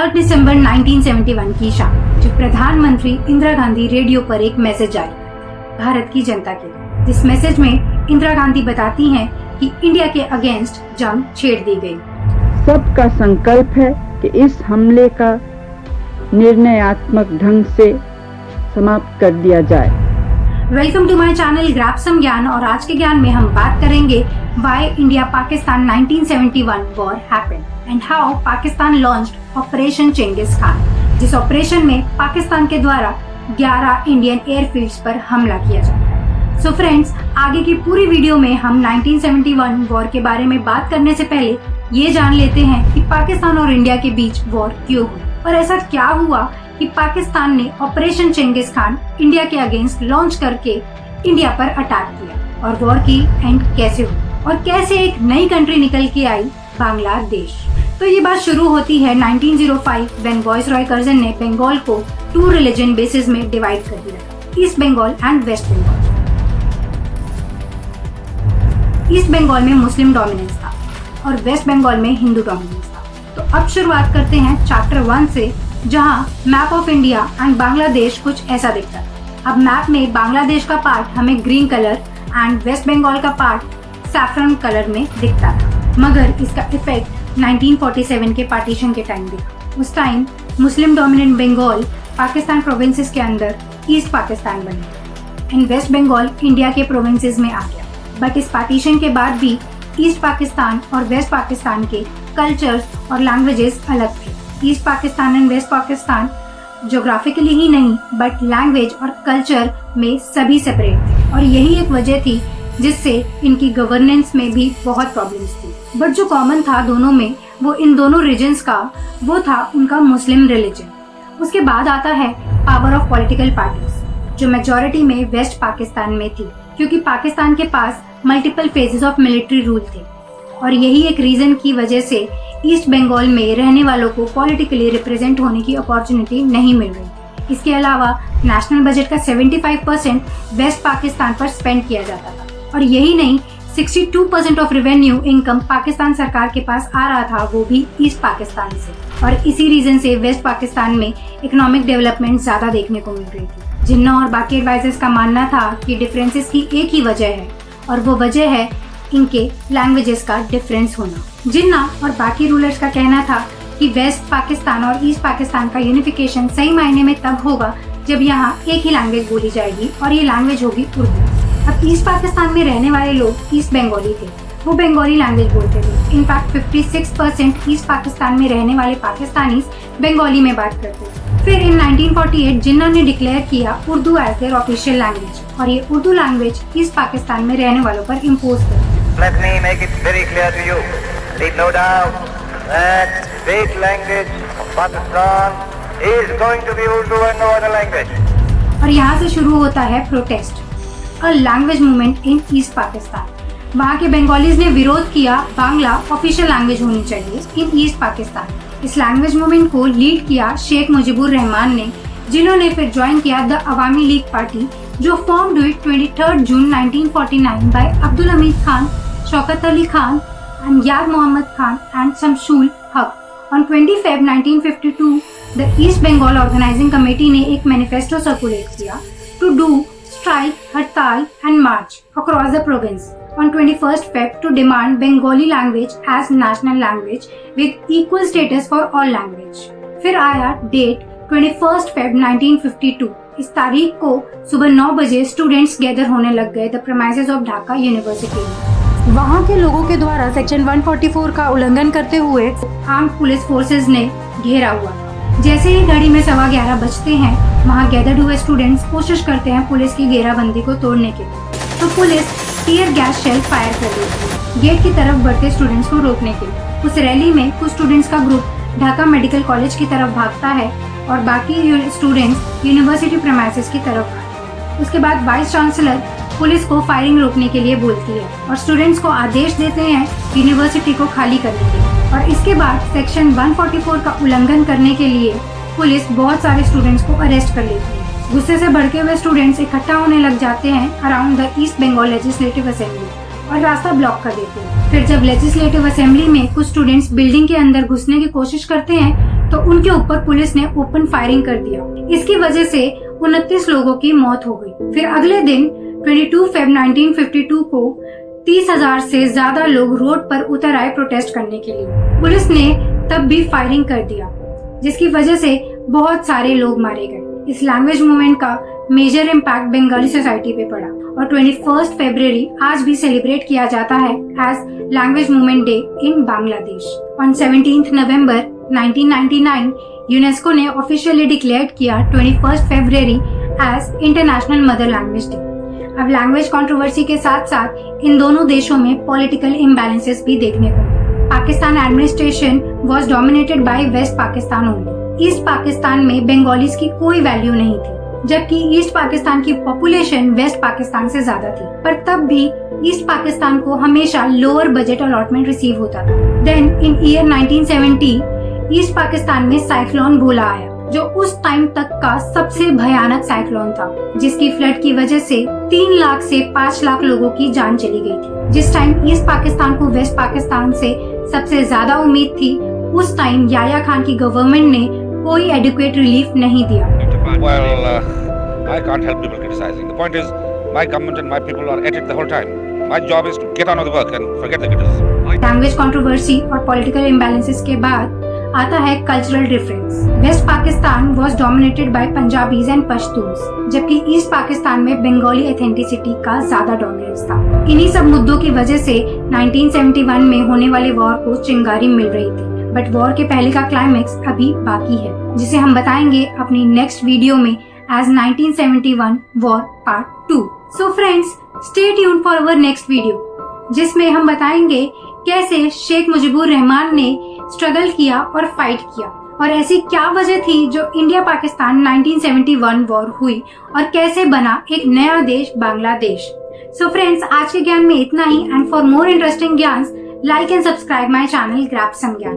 3 दिसंबर 1971 की शाम जब प्रधानमंत्री इंदिरा गांधी रेडियो पर एक मैसेज जारी भारत की जनता के लिए, जिस मैसेज में इंदिरा गांधी बताती हैं कि इंडिया के अगेंस्ट जंग छेड़ दी गई। सबका संकल्प है कि इस हमले का निर्णयात्मक ढंग से समाप्त कर दिया जाए। Welcome to my channel grab some Gyan, और आज के ज्ञान में हम बात करेंगे why India Pakistan 1971 war happened and how Pakistan launched operation Genghis Khan, जिस ऑपरेशन में पाकिस्तान के द्वारा 11 इंडियन एयरफील्ड्स पर हमला किया जाता है। सो फ्रेंड्स, आगे की पूरी वीडियो में हम 1971 वॉर के बारे में बात करने से पहले ये जान लेते हैं कि पाकिस्तान और इंडिया के बीच वॉर क्यों हुई और ऐसा क्या हुआ कि पाकिस्तान ने ऑपरेशन चेंगिस खान इंडिया के अगेंस्ट लॉन्च करके इंडिया पर अटैक किया, और वॉर की एंड कैसे हुई और कैसे एक नई कंट्री निकल के आई, बांग्लादेश। तो ये बात शुरू होती है 1905 व्हेन वाइसरॉय कर्जन ने बंगाल को 2 रिलीजन बेसिस में डिवाइड कर दिया, East Bengal and West Bengal. East Bengal में मुस्लिम डोमिनेंस था और वेस्ट बंगाल में हिंदू डोमिनेंस था। तो अब शुरुआत करते हैं चैप्टर 1 से, जहां map of India and Bangladesh कुछ ऐसा दिखता है। अब मैप में बांग्लादेश का पार्ट हमें green colour and West Bengal का पार्ट सैफरन कलर में दिखता था, मगर इसका इफेक्ट 1947 के पार्टीशन के टाइम दिखा। उस टाइम मुस्लिम डोमिनेंट बंगाल पाकिस्तान प्रोविंसेस के अंदर ईस्ट पाकिस्तान बने एंड वेस्ट बंगाल इंडिया के प्रोविंसेस में आ गया। बट इस पार्टीशन के बाद भी ईस्ट पाकिस्तान और वेस्ट पाकिस्तान के कल्चर्स और लैंग्वेजेस अलग थे। East Pakistan and west Pakistan geographically ही नहीं बट लैंग्वेज और कल्चर में सभी सेपरेट थे, और यही एक वजह थी जिससे इनकी गवर्नेंस में भी बहुत प्रॉब्लम्स थी। बट जो कॉमन था दोनों में, वो इन दोनों रीजन्स का, वो था उनका मुस्लिम रिलीजन। उसके बाद आता है पावर ऑफ पॉलिटिकल पार्टीज, जो मेजॉरिटी में वेस्ट पाकिस्तान में थी, क्योंकि पाकिस्तान के पास multiple phases of military rule थे, और यही एक रीजन की वजह से ईस्ट बंगाल में रहने वालों को पॉलिटिकली रिप्रेजेंट होने की अपॉर्चुनिटी नहीं मिल रही। इसके अलावा नेशनल बजट का 75% वेस्ट पाकिस्तान पर स्पेंड किया जाता था, और यही नहीं 62% ऑफ रेवेन्यू इनकम पाकिस्तान सरकार के पास आ रहा था, वो भी ईस्ट पाकिस्तान से। और इसी रीजन से वेस्ट पाकिस्तान में इकोनॉमिक डेवलपमेंट ज्यादा देखने को मिल रही थी। जिन्ना और बाकी एडवाइजर्स का मानना था कि डिफरेंसेस की एक ही वजह है, और वो वजह है इनके लैंग्वेजेस का डिफरेंस होना। जिन्ना और बाकी रूलर्स का कहना था कि वेस्ट पाकिस्तान और ईस्ट पाकिस्तान का यूनिफिकेशन सही मायने में तब होगा जब यहाँ एक ही लैंग्वेज बोली जाएगी, और ये लैंग्वेज होगी उर्दू। अब ईस्ट पाकिस्तान में रहने वाले लोग ईस्ट बंगाली थे, वो बंगाली लैंग्वेज बोलते थे। इनफैक्ट 56% ईस्ट पाकिस्तान में रहने वाले पाकिस्तानीज बंगाली में बात करते थे। फिर इन 1948 जिन्ना ने डिक्लेयर किया Urdu as their official language, और ये उर्दू लैंग्वेज ईस्ट पाकिस्तान में रहने वालों पर इम्पोज कर। Let me make it very clear to you. Leave no doubt that state language of Pakistan is going to be Urdu and no other language. और यहाँ से शुरू होता है protest, a language movement in east Pakistan. वहाँ के Bengalis ने विरोध किया बांग्ला ऑफिशियल लैंग्वेज होनी चाहिए इन ईस्ट पाकिस्तान। इस लैंग्वेज मूवमेंट को लीड किया शेख मुजीबुर रहमान ने, जिन्होंने फिर ज्वाइन किया द अवामी लीग पार्टी, जो फॉर्म हुई 23 जून 1949 बाय अब्दुल हमीद खान, शौकत अली खान and यार मोहम्मद खान and शमशुल हक। On 20 Feb 1952, the East Bengal Organizing Committee ने एक मैनिफेस्टो सर्कुलेट किया to do strike, हड़ताल and march across the province on 21 Feb to demand Bengali language as national language with equal status for all language। फिर आया date 21 Feb 1952। इस तारीख को सुबह 9 बजे स्टूडेंट्स गैदर होने लग गए the premises of Dhaka university में। वहाँ के लोगों के द्वारा सेक्शन 144 का उल्लंघन करते हुए आर्म्ड पुलिस फोर्सेज ने घेरा हुआ था। जैसे ही घड़ी में 11:15 बजते हैं, वहाँ गैदर्ड हुए स्टूडेंट्स कोशिश करते हैं पुलिस की घेराबंदी को तोड़ने के लिए, तो police tear gas shell fire कर देती है गेट की तरफ बढ़ते स्टूडेंट्स को रोकने के लिए। उस रैली में कुछ स्टूडेंट्स का ग्रुप ढाका मेडिकल कॉलेज की तरफ भागता है और बाकी स्टूडेंट्स यूनिवर्सिटी प्रेमाइसेस की तरफ भागते हैं। उसके बाद वाइस चांसलर पुलिस को फायरिंग रोकने के लिए बोलती है और स्टूडेंट्स को आदेश देते हैं यूनिवर्सिटी को खाली करने के लिए। और इसके बाद सेक्शन 144 का उल्लंघन करने के लिए पुलिस बहुत सारे स्टूडेंट्स को अरेस्ट कर लेती है। गुस्से से भड़के हुए स्टूडेंट्स इकट्ठा होने लग जाते हैं around the East Bengal legislative assembly और रास्ता ब्लॉक कर देते हैं। फिर जब लेजिस्लेटिव असेंबली में कुछ स्टूडेंट्स बिल्डिंग के अंदर घुसने की कोशिश करते हैं तो उनके ऊपर पुलिस ने ओपन फायरिंग कर दिया। इसकी वजह से 29 लोगों की मौत हो गई। फिर अगले दिन 22 फरवरी 1952 को 30,000 से ज्यादा लोग रोड पर उतर आए प्रोटेस्ट करने के लिए। पुलिस ने तब भी फायरिंग कर दिया, जिसकी वजह से बहुत सारे लोग मारे गए। इस लैंग्वेज मूवमेंट का मेजर इम्पैक्ट बंगाली सोसाइटी पे पड़ा और 21 फरवरी आज भी सेलिब्रेट किया जाता है as language movement day in Bangladesh. On 17 November 1999 UNESCO ने ऑफिशियली डिक्लेयर किया 21 फरवरी as international mother language day. अब लैंग्वेज कंट्रोवर्सी के साथ साथ इन दोनों देशों में पॉलिटिकल इम्बैलेंसेस भी देखने को मिले। Pakistan administration was dominated by West Pakistan only. East Pakistan में बंगालीज की कोई वैल्यू नहीं थी, जबकि ईस्ट पाकिस्तान की पॉपुलेशन वेस्ट पाकिस्तान से ज्यादा थी। पर तब भी ईस्ट पाकिस्तान को हमेशा लोअर बजट अलॉटमेंट रिसीव होता था। Then in year 1970 east Pakistan में साइक्लोन भोला आया, जो उस टाइम तक का सबसे भयानक साइक्लोन था, जिसकी फ्लड की वजह से 3 लाख से 5 लाख लोगों की जान चली गई थी। जिस टाइम ईस्ट पाकिस्तान को वेस्ट पाकिस्तान से सबसे ज्यादा उम्मीद थी, उस टाइम याया खान की गवर्नमेंट ने कोई एडिक्वेट रिलीफ नहीं दिया। Well, I can't help people criticizing. The point is, my government and my people are at it the whole time. My job is to get on with the work and forget the criticism. Language controversy और political imbalances के बाद आता है cultural difference. West Pakistan was dominated by Punjabis and Pashtuns, जबकि East Pakistan में बंगाली एथेंटिसिटी का ज्यादा dominance था। इन्हीं सब मुद्दों की वजह से 1971 में होने वाले वॉर को चिंगारी मिल रही थी। बट वॉर के पहले का क्लाइमेक्स अभी बाकी है, जिसे हम बताएंगे अपनी नेक्स्ट वीडियो में as 1971 war part 2। So friends, stay tuned for our next video, जिसमें हम बताएंगे कैसे शेख मुजीबुर रहमान ने स्ट्रगल किया और फाइट किया, और ऐसी क्या वजह थी जो इंडिया पाकिस्तान 1971 वॉर हुई और कैसे बना एक नया देश बांग्लादेश। सो फ्रेंड्स, आज के ज्ञान में इतना ही। एंड फॉर मोर इंटरेस्टिंग ज्ञान, like and subscribe my channel Grab Some Gyan.